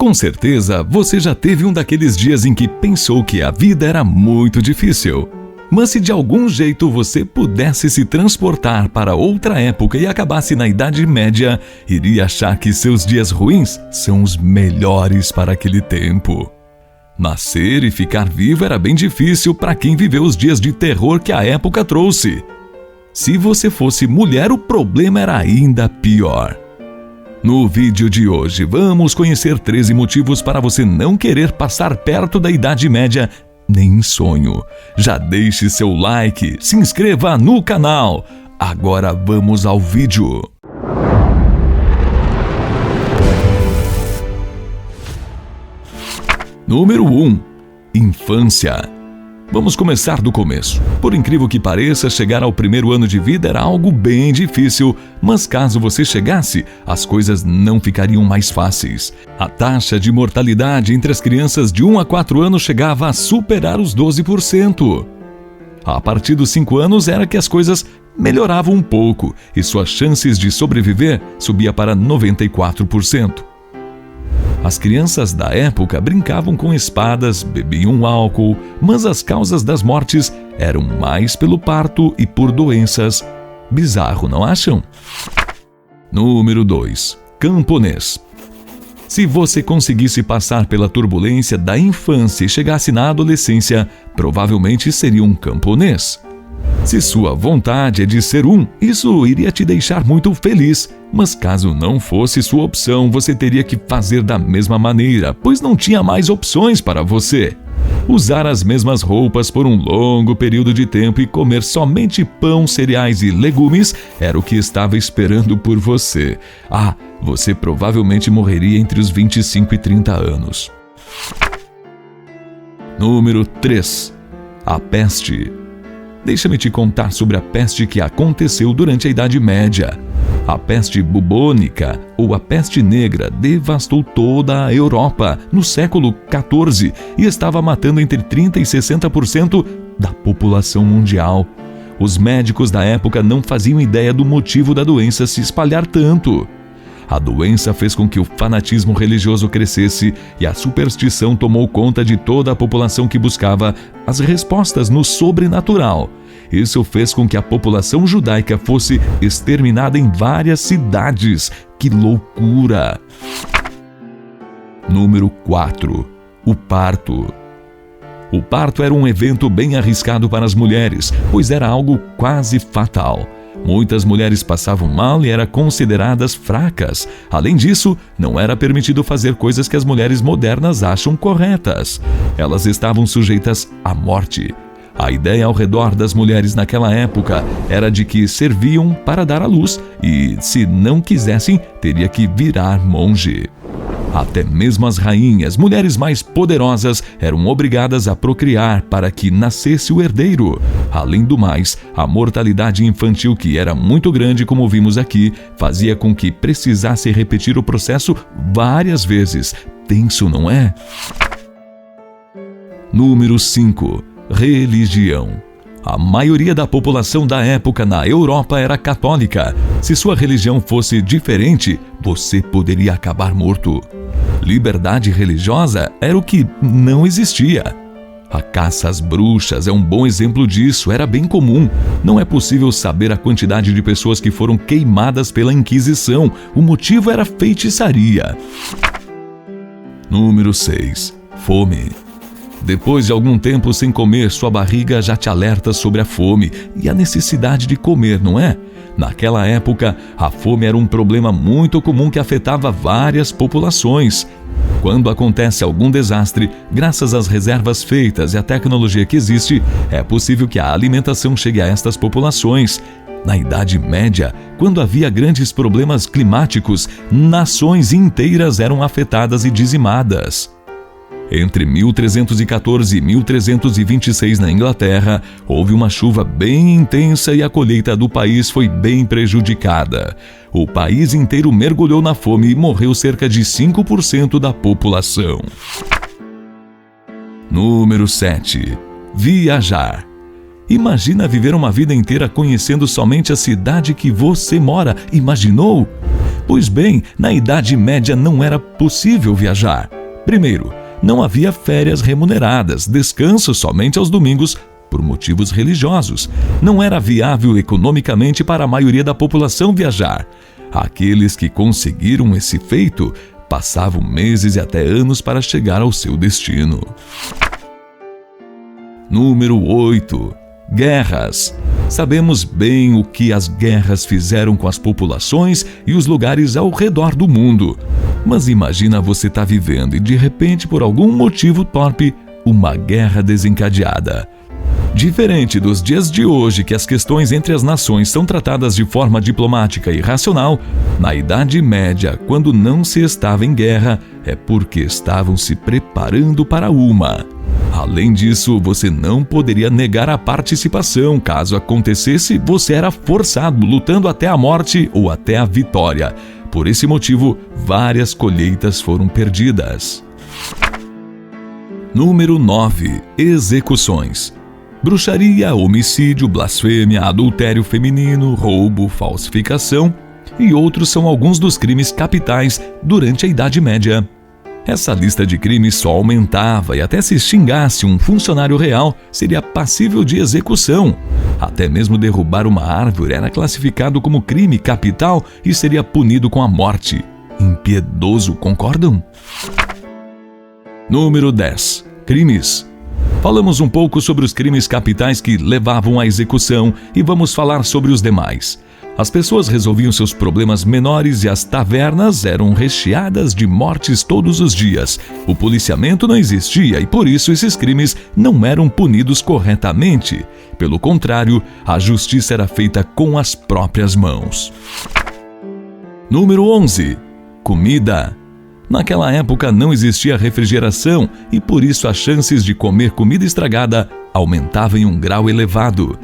Com certeza, você já teve um daqueles dias em que pensou que a vida era muito difícil. Mas se de algum jeito você pudesse se transportar para outra época e acabasse na Idade Média, iria achar que seus dias ruins são os melhores para aquele tempo. Nascer e ficar vivo era bem difícil para quem viveu os dias de terror que a época trouxe. Se você fosse mulher, o problema era ainda pior. No vídeo de hoje, vamos conhecer 13 motivos para você não querer passar perto da Idade Média nem em sonho. Já deixe seu like, se inscreva no canal. Agora vamos ao vídeo. Número 1. Infância. Vamos começar do começo. Por incrível que pareça, chegar ao primeiro ano de vida era algo bem difícil, mas caso você chegasse, as coisas não ficariam mais fáceis. A taxa de mortalidade entre as crianças de 1 a 4 anos chegava a superar os 12%. A partir dos 5 anos era que as coisas melhoravam um pouco e suas chances de sobreviver subia para 94%. As crianças da época brincavam com espadas, bebiam álcool, mas as causas das mortes eram mais pelo parto e por doenças. Bizarro, não acham? Número 2. Camponês. Se você conseguisse passar pela turbulência da infância e chegasse na adolescência, provavelmente seria um camponês. Se sua vontade é de ser isso iria te deixar muito feliz. Mas caso não fosse sua opção, você teria que fazer da mesma maneira, pois não tinha mais opções para você. Usar as mesmas roupas por um longo período de tempo e comer somente pão, cereais e legumes era o que estava esperando por você. Você provavelmente morreria entre os 25 e 30 anos. Número 3. A peste. Deixa-me te contar sobre a peste que aconteceu durante a Idade Média. A peste bubônica, ou a peste negra, devastou toda a Europa no século XIV e estava matando entre 30% e 60% da população mundial. Os médicos da época não faziam ideia do motivo da doença se espalhar tanto. A doença fez com que o fanatismo religioso crescesse e a superstição tomou conta de toda a população que buscava as respostas no sobrenatural. Isso fez com que a população judaica fosse exterminada em várias cidades. Que loucura! Número 4. O parto. O parto era um evento bem arriscado para as mulheres, pois era algo quase fatal. Muitas mulheres passavam mal e eram consideradas fracas. Além disso, não era permitido fazer coisas que as mulheres modernas acham corretas. Elas estavam sujeitas à morte. A ideia ao redor das mulheres naquela época era de que serviam para dar à luz e, se não quisessem, teria que virar monge. Até mesmo as rainhas, mulheres mais poderosas, eram obrigadas a procriar para que nascesse o herdeiro. Além do mais, a mortalidade infantil, que era muito grande, como vimos aqui, fazia com que precisasse repetir o processo várias vezes. Tenso, não é? Número 5. Religião. A maioria da população da época na Europa era católica. Se sua religião fosse diferente, você poderia acabar morto. Liberdade religiosa era o que não existia. A caça às bruxas é um bom exemplo disso, era bem comum. Não é possível saber a quantidade de pessoas que foram queimadas pela Inquisição. O motivo era feitiçaria. Número 6. Fome. Depois de algum tempo sem comer, sua barriga já te alerta sobre a fome e a necessidade de comer, não é? Naquela época, a fome era um problema muito comum que afetava várias populações. Quando acontece algum desastre, graças às reservas feitas e à tecnologia que existe, é possível que a alimentação chegue a estas populações. Na Idade Média, quando havia grandes problemas climáticos, nações inteiras eram afetadas e dizimadas. Entre 1314 e 1326 na Inglaterra, houve uma chuva bem intensa e a colheita do país foi bem prejudicada. O país inteiro mergulhou na fome e morreu cerca de 5% da população. Número 7. Viajar. Imagina viver uma vida inteira conhecendo somente a cidade que você mora. Imaginou? Pois bem, na Idade Média não era possível viajar. Primeiro, não havia férias remuneradas, descanso somente aos domingos por motivos religiosos. Não era viável economicamente para a maioria da população viajar. Aqueles que conseguiram esse feito passavam meses e até anos para chegar ao seu destino. Número 8. Guerras. Sabemos bem o que as guerras fizeram com as populações e os lugares ao redor do mundo. Mas imagina você estar vivendo e de repente, por algum motivo torpe, uma guerra desencadeada. Diferente dos dias de hoje, que as questões entre as nações são tratadas de forma diplomática e racional, na Idade Média, quando não se estava em guerra, é porque estavam se preparando para uma. Além disso, você não poderia negar a participação. Caso acontecesse, você era forçado, lutando até a morte ou até a vitória. Por esse motivo, várias colheitas foram perdidas. Número 9. Execuções. Bruxaria, homicídio, blasfêmia, adultério feminino, roubo, falsificação e outros são alguns dos crimes capitais durante a Idade Média. Essa lista de crimes só aumentava e até se xingasse um funcionário real seria passível de execução. Até mesmo derrubar uma árvore era classificado como crime capital e seria punido com a morte. Impiedoso, concordam? Número 10. Crimes. Falamos um pouco sobre os crimes capitais que levavam à execução e vamos falar sobre os demais. As pessoas resolviam seus problemas menores e as tavernas eram recheadas de mortes todos os dias. O policiamento não existia e por isso esses crimes não eram punidos corretamente. Pelo contrário, a justiça era feita com as próprias mãos. Número 11. Comida. Naquela época não existia refrigeração e por isso as chances de comer comida estragada aumentavam em um grau elevado.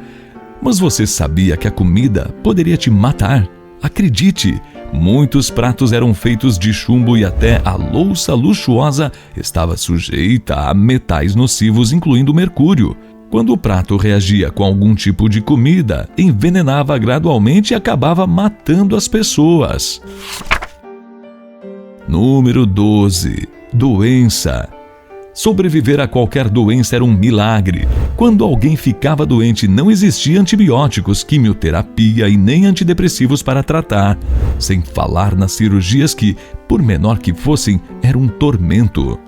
Mas você sabia que a comida poderia te matar? Acredite, muitos pratos eram feitos de chumbo e até a louça luxuosa estava sujeita a metais nocivos, incluindo mercúrio. Quando o prato reagia com algum tipo de comida, envenenava gradualmente e acabava matando as pessoas. Número 12. Doença. Sobreviver a qualquer doença era um milagre. Quando alguém ficava doente, não existia antibióticos, quimioterapia e nem antidepressivos para tratar. Sem falar nas cirurgias que, por menor que fossem, era um tormento.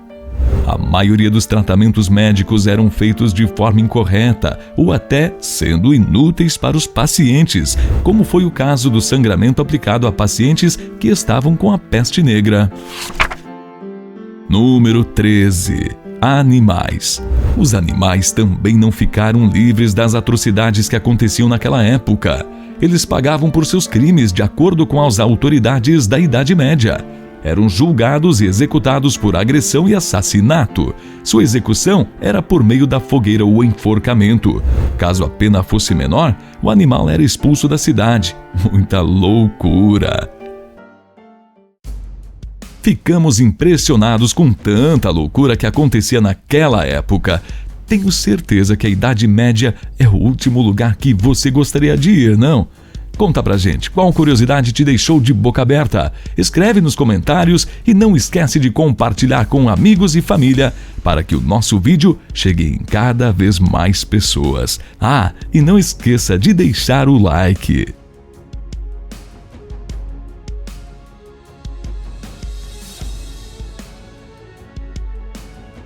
A maioria dos tratamentos médicos eram feitos de forma incorreta ou até sendo inúteis para os pacientes, como foi o caso do sangramento aplicado a pacientes que estavam com a peste negra. Número 13. Animais. Os animais também não ficaram livres das atrocidades que aconteciam naquela época. Eles pagavam por seus crimes de acordo com as autoridades da Idade Média. Eram julgados e executados por agressão e assassinato. Sua execução era por meio da fogueira ou enforcamento. Caso a pena fosse menor, o animal era expulso da cidade. Muita loucura! Ficamos impressionados com tanta loucura que acontecia naquela época. Tenho certeza que a Idade Média é o último lugar que você gostaria de ir, não? Conta pra gente, qual curiosidade te deixou de boca aberta? Escreve nos comentários e não esquece de compartilhar com amigos e família para que o nosso vídeo chegue em cada vez mais pessoas. Ah, e não esqueça de deixar o like.